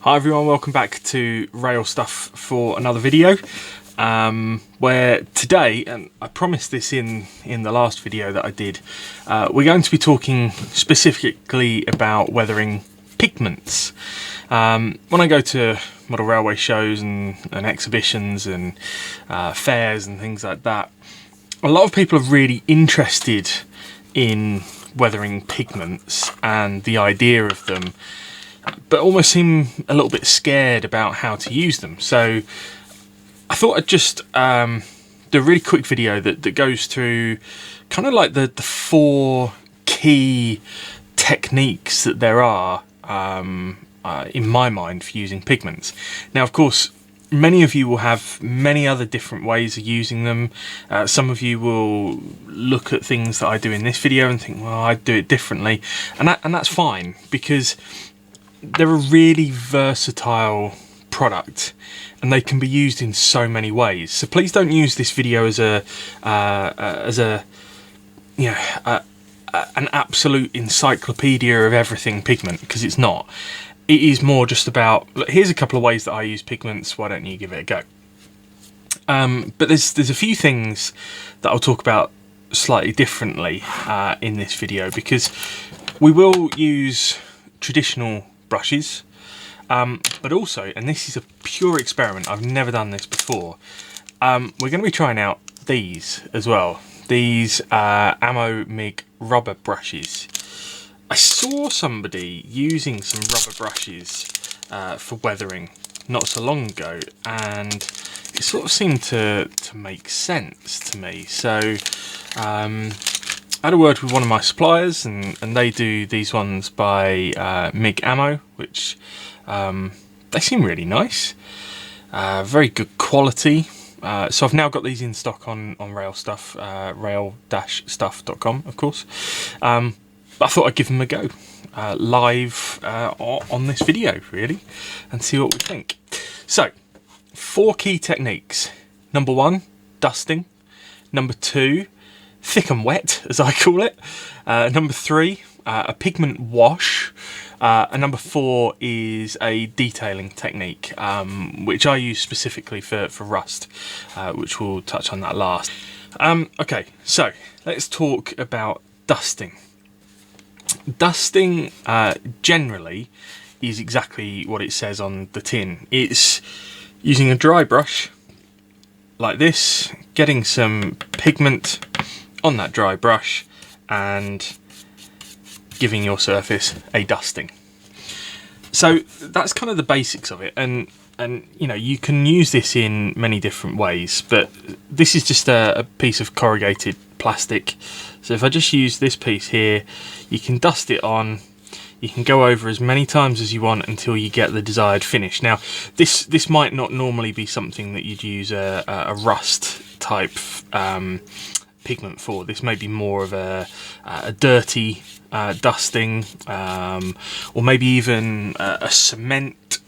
Hi everyone, welcome back to Rail Stuff for another video. Where today, and I promised this in the last video that I did, we're going to be talking specifically about weathering pigments. When I go to model railway shows and exhibitions and fairs and things like that, a lot of people are really interested in weathering pigments and the idea of them, but almost seem a little bit scared about how to use them. So I thought I'd just do a really quick video that goes through kind of like the 4 key techniques that there are in my mind for using pigments. Now, of course, many of you will have many other different ways of using them. Some of you will look at things that I do in this video and think, well, I'd do it differently, and that's fine, because they're a really versatile product and they can be used in so many ways. So please don't use this video as an absolute encyclopedia of everything pigment, because it's not. It is more just about, look, here's a couple of ways that I use pigments, why don't you give it a go? But there's a few things that I'll talk about slightly differently in this video, because we will use traditional brushes, but also, and this is a pure experiment, I've never done this before, we're going to be trying out these as well, these Ammo MIG rubber brushes. I saw somebody using some rubber brushes for weathering not so long ago, and it sort of seemed to make sense to me. So I had a word with one of my suppliers, and they do these ones by MIG Ammo, which they seem really nice, very good quality. So I've now got these in stock on Rail Stuff, rail-stuff.com, of course. But I thought I'd give them a go live on this video, really, and see what we think. So, 4 key techniques. Number 1, dusting. Number 2, thick and wet, as I call it. Number 3, a pigment wash. And number 4 is a detailing technique, which I use specifically for rust, which we'll touch on that last. Okay, so let's talk about dusting. Dusting generally is exactly what it says on the tin. It's using a dry brush like this, getting some pigment on that dry brush and giving your surface a dusting. So that's kind of the basics of it, and you know, you can use this in many different ways, but this is just a piece of corrugated plastic. So if I just use this piece here, you can dust it on. You can go over as many times as you want until you get the desired finish. Now, this might not normally be something that you'd use a rust type pigment for. This may be more of a dirty dusting, or maybe even a cement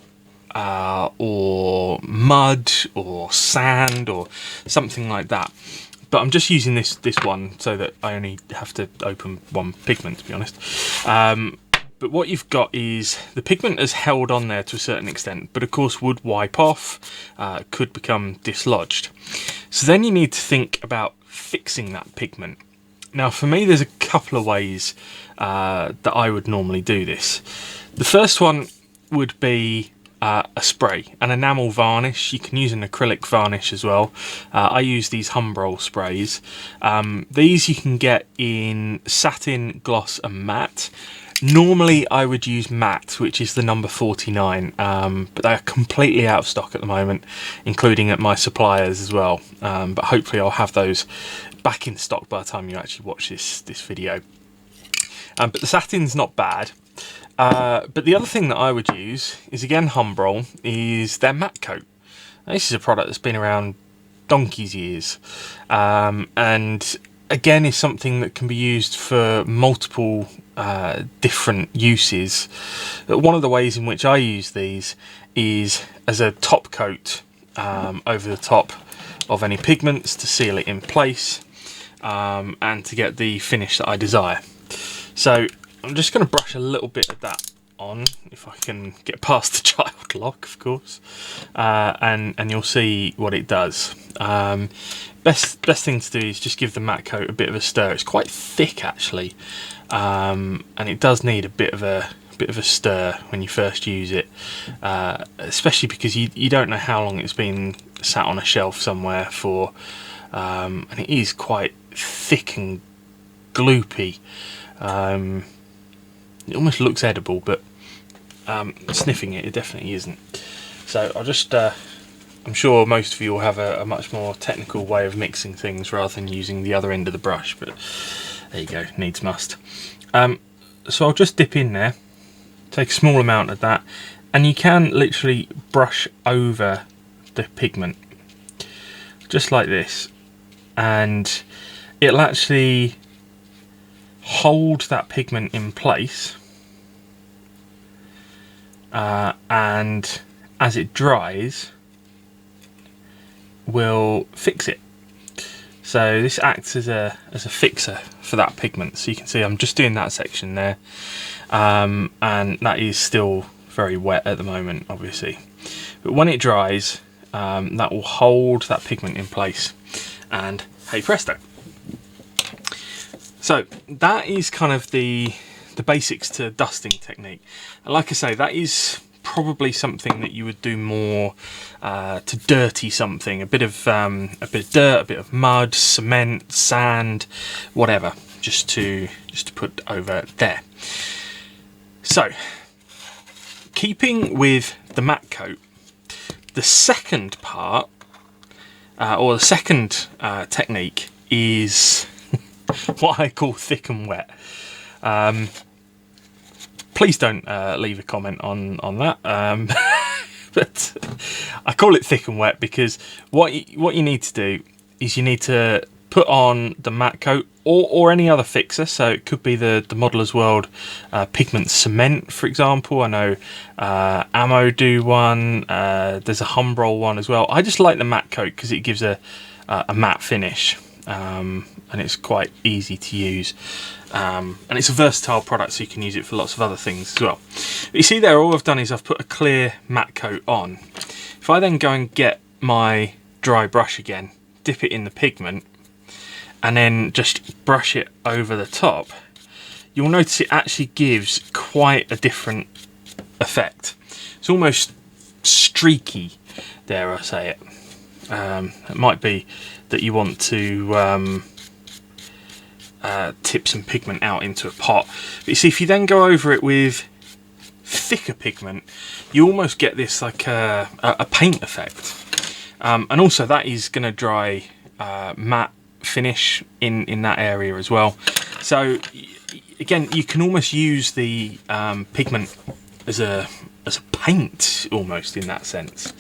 or mud or sand or something like that. But I'm just using this one so that I only have to open one pigment, to be honest. But what you've got is the pigment is held on there to a certain extent, but of course would wipe off, could become dislodged. So then you need to think about fixing that pigment. Now, for me, there's a couple of ways that I would normally do this. The first one would be a spray, an enamel varnish. You can use an acrylic varnish as well. I use these Humbrol sprays. These you can get in satin, gloss and matte. Normally I would use matte, which is the number 49, but they are completely out of stock at the moment, including at my suppliers as well. But hopefully I'll have those back in stock by the time you actually watch this video. But the satin's not bad. But the other thing that I would use is, again, Humbrol, is their matte coat. Now, this is a product that's been around donkey's years, and again is something that can be used for multiple different uses. One of the ways in which I use these is as a top coat over the top of any pigments to seal it in place, and to get the finish that I desire. So I'm just going to brush a little bit of that on, if I can get past the child lock, of course, and you'll see what it does. Best thing to do is just give the matte coat a bit of a stir. It's quite thick actually, and it does need a bit of a stir when you first use it, especially because you don't know how long it's been sat on a shelf somewhere for, and it is quite thick and gloopy. It almost looks edible, but sniffing it definitely isn't. So I'll just, I'm sure most of you will have a much more technical way of mixing things rather than using the other end of the brush, but there you go, needs must. So I'll just dip in there, take a small amount of that, and you can literally brush over the pigment, just like this, and it'll actually hold that pigment in place, and as it dries will fix it. So this acts as a fixer for that pigment. So you can see I'm just doing that section there, and that is still very wet at the moment obviously, but when it dries, that will hold that pigment in place, and hey presto. So that is kind of the basics to dusting technique. And like I say, that is probably something that you would do more to dirty something, a bit of dirt, a bit of mud, cement, sand, whatever, just to put over there. So keeping with the matte coat, the second part, or the second technique is what I call thick and wet. Please don't leave a comment on that, but I call it thick and wet because what you need to do is you need to put on the matte coat or any other fixer. So it could be the Modeller's World Pigment Cement, for example. I know Ammo do one, there's a Humbrol one as well. I just like the matte coat because it gives a matte finish. And it's quite easy to use, and it's a versatile product, so you can use it for lots of other things as well. But you see there, all I've done is I've put a clear matte coat on. If I then go and get my dry brush again, dip it in the pigment, and then just brush it over the top, you'll notice it actually gives quite a different effect. It's almost streaky, dare I say it. It might be that you want to tip some pigment out into a pot, but you see, if you then go over it with thicker pigment, you almost get this like a paint effect, and also that is going to dry matte finish in that area as well. So again, you can almost use the pigment as a paint almost in that sense.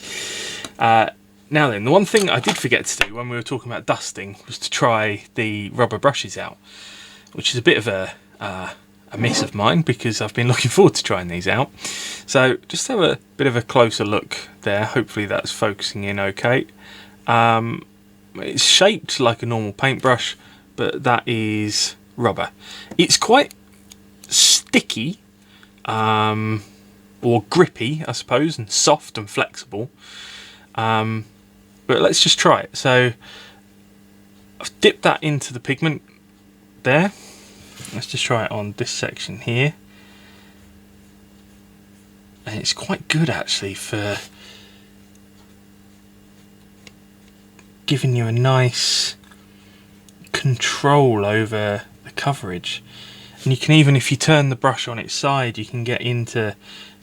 Now then, the one thing I did forget to do when we were talking about dusting was to try the rubber brushes out, which is a bit of a miss of mine because I've been looking forward to trying these out. So just have a bit of a closer look there. Hopefully that's focusing in okay. It's shaped like a normal paintbrush, but that is rubber. It's quite sticky, or grippy, I suppose, and soft and flexible. But let's just try it. So I've dipped that into the pigment there. Let's just try it on this section here. And it's quite good actually for giving you a nice control over the coverage. And you can even, if you turn the brush on its side, you can get into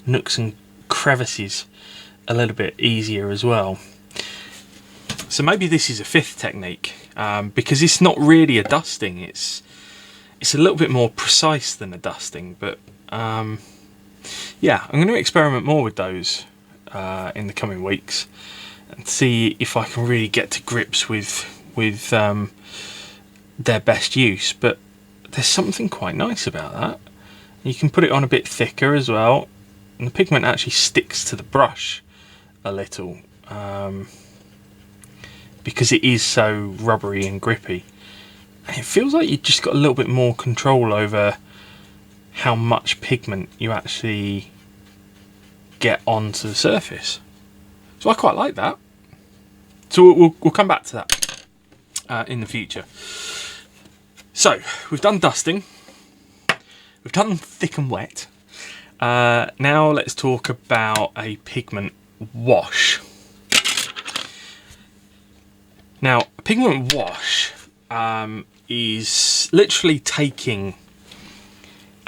nooks and crevices a little bit easier as well. So maybe this is a fifth technique, because it's not really a dusting, it's a little bit more precise than a dusting, but yeah, I'm going to experiment more with those in the coming weeks and see if I can really get to grips with their best use. But there's something quite nice about that. You can put it on a bit thicker as well, and the pigment actually sticks to the brush a little, because it is so rubbery and grippy. And it feels like you've just got a little bit more control over how much pigment you actually get onto the surface. So I quite like that. So we'll come back to that in the future. So we've done dusting, we've done thick and wet. Now let's talk about a pigment wash. Now, a pigment wash is literally taking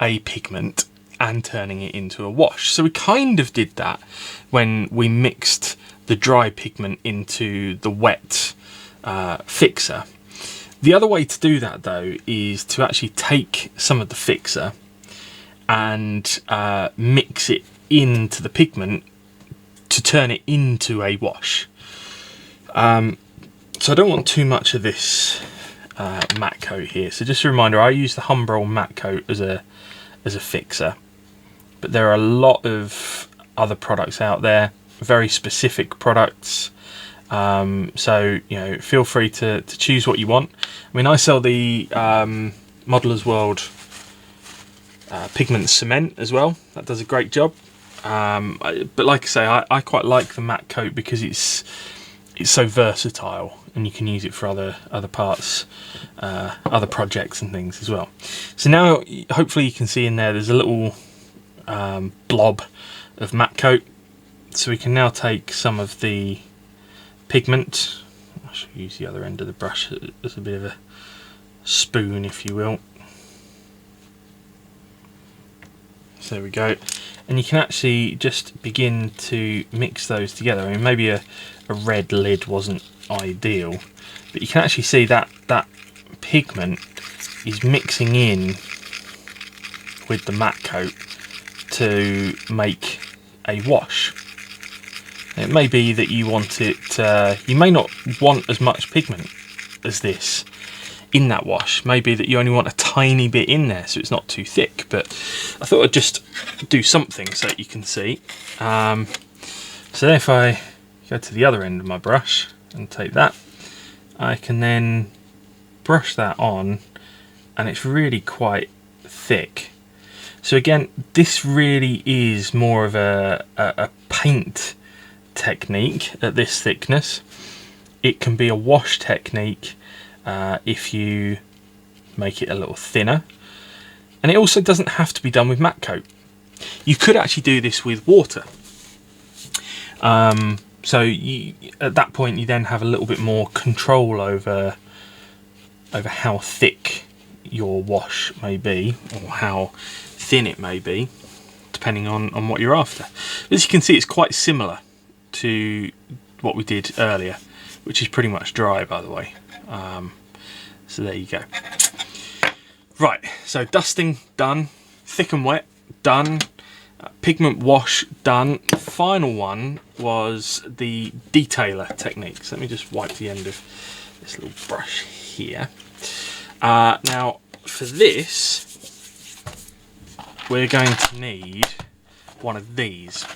a pigment and turning it into a wash. So we kind of did that when we mixed the dry pigment into the wet fixer. The other way to do that though is to actually take some of the fixer and mix it into the pigment to turn it into a wash. So I don't want too much of this matte coat here. So just a reminder, I use the Humbrol matte coat as a fixer, but there are a lot of other products out there, very specific products. So you know, feel free to choose what you want. I mean, I sell the Modeller's World pigment cement as well. That does a great job. But like I say, I quite like the matte coat because it's so versatile, and you can use it for other parts, other projects and things as well. So now hopefully you can see in there there's a little blob of matte coat. So we can now take some of the pigment. I should use the other end of the brush as a bit of a spoon, if you will. So there we go. And you can actually just begin to mix those together. I mean, maybe a red lid wasn't ideal, but you can actually see that that pigment is mixing in with the matte coat to make a wash. It may be that you want it, you may not want as much pigment as this in that wash. Maybe that you only want a tiny bit in there so it's not too thick, but I thought I'd just do something so that you can see. So if I go to the other end of my brush and take that, I can then brush that on, and it's really quite thick. So again, this really is more of a paint technique at this thickness. It can be a wash technique if you make it a little thinner, and it also doesn't have to be done with matte coat. You could actually do this with water. So at that point you then have a little bit more control over how thick your wash may be, or how thin it may be, depending on what you're after. As you can see, it's quite similar to what we did earlier, which is pretty much dry, by the way. So there you go. Right, so dusting done, thick and wet done, pigment wash done. Final one was the detailer technique. So let me just wipe the end of this little brush here. Now for this we're going to need one of these.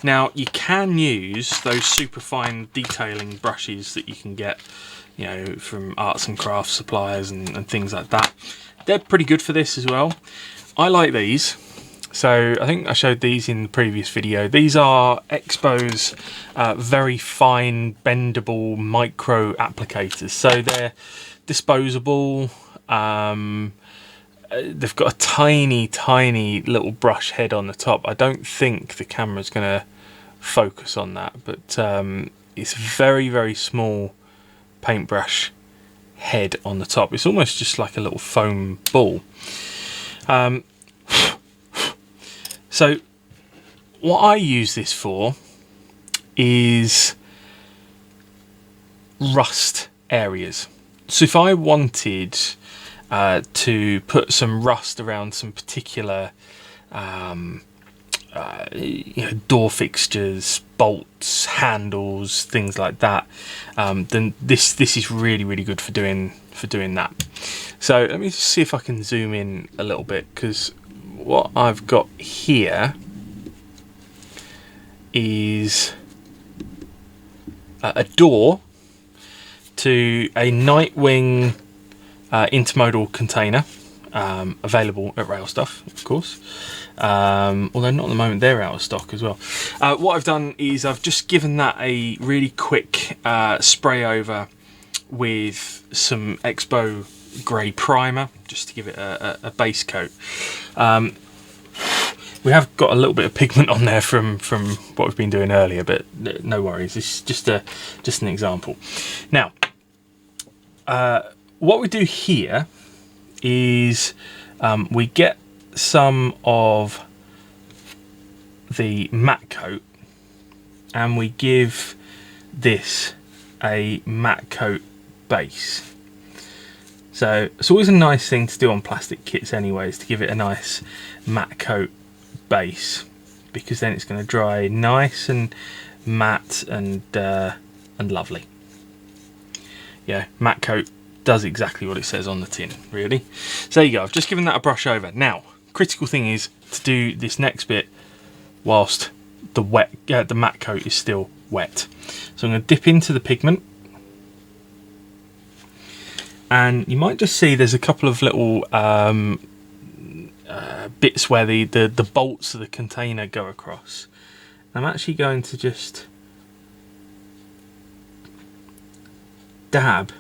Now you can use those super fine detailing brushes that you can get, you know, from arts and crafts suppliers and things like that. They're pretty good for this as well. I like these. So I think I showed these in the previous video. These are Expo's very fine bendable micro applicators. So they're disposable. They've got a tiny little brush head on the top. I don't think the camera's going to focus on that, but it's very small paintbrush head on the top. It's almost just like a little foam ball. So what I use this for is rust areas. So if I wanted to put some rust around some particular you know, door fixtures, bolts, handles, things like that, then this is really good for doing that. So let me just see if I can zoom in a little bit, because what I've got here is a door to a Nightwing intermodal container. available at Rail Stuff, of course. Although not at the moment, they're out of stock as well. What I've done is I've just given that a really quick spray over with some Expo grey primer, just to give it a base coat. We have got a little bit of pigment on there from what we've been doing earlier, but no worries. It's just an example. Now, what we do here is we get some of the matte coat and we give this a matte coat base. So it's always a nice thing to do on plastic kits anyways, to give it a nice matte coat base, because then it's going to dry nice and matte and lovely. Yeah, matte coat does exactly what it says on the tin, really. So there you go, I've just given that a brush over. Now, critical thing is to do this next bit whilst the matte coat is still wet. So I'm going to dip into the pigment, and you might just see there's a couple of little bits where the bolts of the container go across. I'm actually going to just dab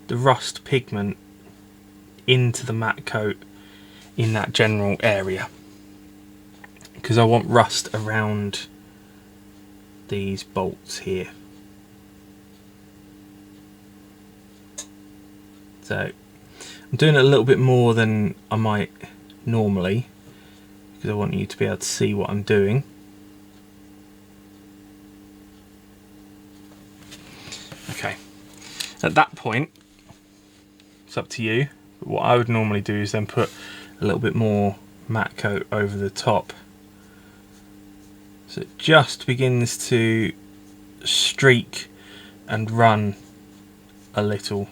the rust pigment into the matte coat in that general area, because I want rust around these bolts here. So I'm doing it a little bit more than I might normally, because I want you to be able to see what I'm doing. Okay, at that point it's up to you, but what I would normally do is then put a little bit more matte coat over the top, so it just begins to streak and run a little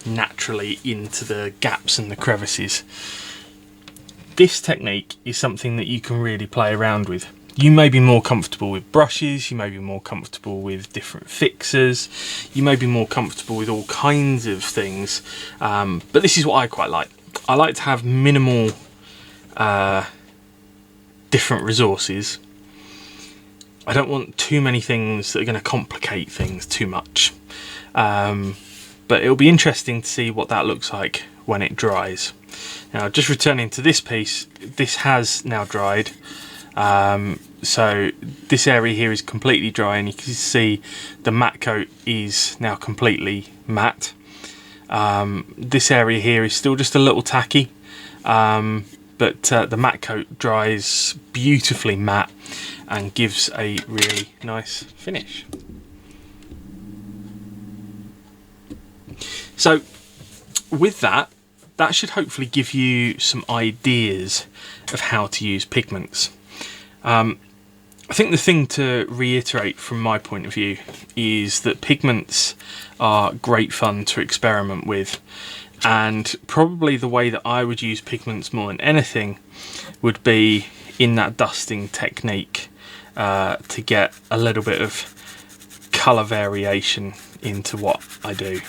naturally into the gaps and the crevices. This technique is something that you can really play around with. You may be more comfortable with brushes, you may be more comfortable with different fixers, you may be more comfortable with all kinds of things, but this is what I quite like. I like to have minimal different resources. I don't want too many things that are going to complicate things too much. But it'll be interesting to see what that looks like when it dries. Now, just returning to this piece, this has now dried. So this area here is completely dry, and you can see the matte coat is now completely matte. This area here is still just a little tacky, but the matte coat dries beautifully matte and gives a really nice finish. So with that should hopefully give you some ideas of how to use pigments. I think the thing to reiterate from my point of view is that pigments are great fun to experiment with, and probably the way that I would use pigments more than anything would be in that dusting technique, to get a little bit of colour variation into what I do.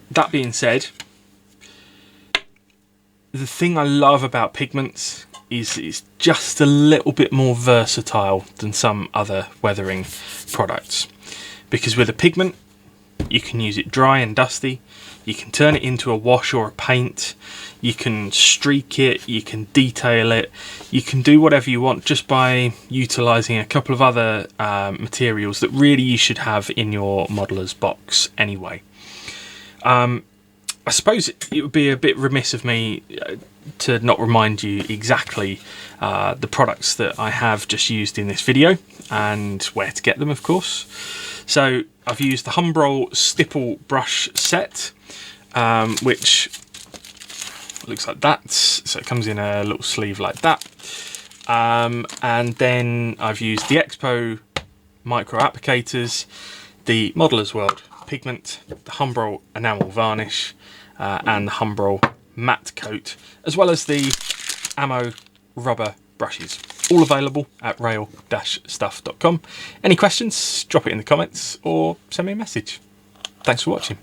That being said, the thing I love about pigments is it's just a little bit more versatile than some other weathering products, because with a pigment you can use it dry and dusty, you can turn it into a wash or a paint, you can streak it, you can detail it, you can do whatever you want just by utilising a couple of other materials that really you should have in your modeller's box anyway. I suppose it would be a bit remiss of me to not remind you exactly the products that I have just used in this video and where to get them, of course. So I've used the Humbrol stipple brush set, which looks like that. So it comes in a little sleeve like that. And then I've used the Expo micro applicators, the Modeller's World pigment, the Humbrol enamel varnish, and the Humbrol matte coat, as well as the Ammo rubber brushes. All available at rail-stuff.com. Any questions, drop it in the comments or send me a message. Thanks for watching.